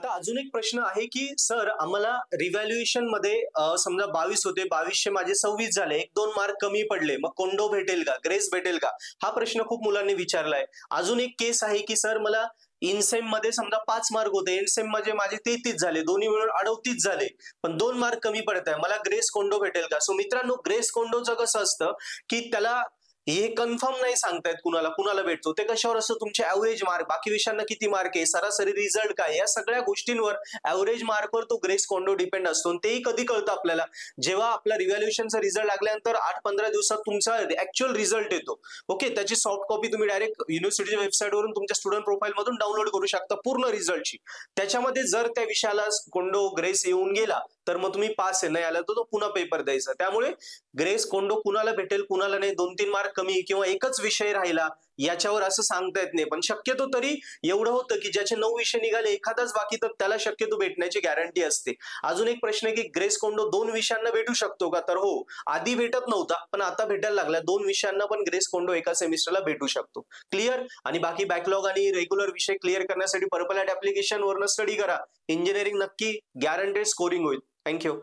आता अजून एक प्रश्न आहे, की सर आम्हाला रिव्हॅल्युएशन मध्ये समजा 22 होते, 22चे माझे 26 झाले, 1-2 मार्क कमी पडले. मग कोंडो भेटेल का? ग्रेस भेटेल का? हा प्रश्न खूप मुलांनी विचारलाय. अजून एक केस आहे, की सर मला मध्ये समजा 5 मार्क होते, एंडसेम मध्ये माझे 33 झाले, दोन्ही मिळून 38 झाले. पण 2 मार्क कमी पडताय. मला ग्रेस कोंडो भेटेल का? सो मित्रांनो, ग्रेस कोंडोचं कसं असतं, की त्याला हे कन्फर्म नाही सांगतायत कुणाला, कुणाला भेटतो. ते कशावर असतं तुमचे एव्हरेज मार्क, बाकी विषयांना किती मार्क आहे, सरासरी रिझल्ट काय, या सगळ्या गोष्टींवर एव्हरेज मार्कवर तो ग्रेस कोंडो डिपेंड असतो. आणि तेही कधी कळतं आपल्याला, जेव्हा आपला रिव्हॅल्युएशनचा रिझल्ट लागल्यानंतर 8-15 दिवसात तुमचा ऍक्च्युअल रिझल्ट येतो. ओके, त्याची सॉफ्ट कॉपी तुम्ही डायरेक्ट युनिव्हर्सिटीच्या वेबसाईटवरून तुमच्या स्टुडंट प्रोफाईल मधून डाउनलोड करू शकता पूर्ण रिझल्टची. त्याच्यामध्ये जर त्या विषयाला कोंडो ग्रेस येऊन गेला तर मग तुम्ही पास आहे, नाही आला तर तो पुन्हा पेपर द्यायचा. त्यामुळे ग्रेस कोंडो कुणाला भेटेल कुणाला नाही, 2-3 मार्क कमी किंवा एकच विषय राहिला याच्यावर असं सांगता येत नाही. पण शक्यतो तरी एवढं होतं, की ज्याचे 9 विषय निघाले एखादाच बाकी, तर त्याला शक्यतो भेटण्याची गॅरंटी असते. अजून एक प्रश्न आहे, की ग्रेस कोंडो 2 विषयांना भेटू शकतो का? तर हो, आधी भेटत नव्हता पण आता भेटायला लागला. 2 विषयांना पण ग्रेस कोंडो एका सेमिस्टरला भेटू शकतो. क्लिअर? आणि बाकी बॅकलॉग आणि रेग्युलर विषय क्लिअर करण्यासाठी पर्पल हॅट ऍप्लिकेशन वरनं स्टडी करा. इंजिनिअरिंग नक्की गॅरंटेड स्कोरिंग होईल. Thank you.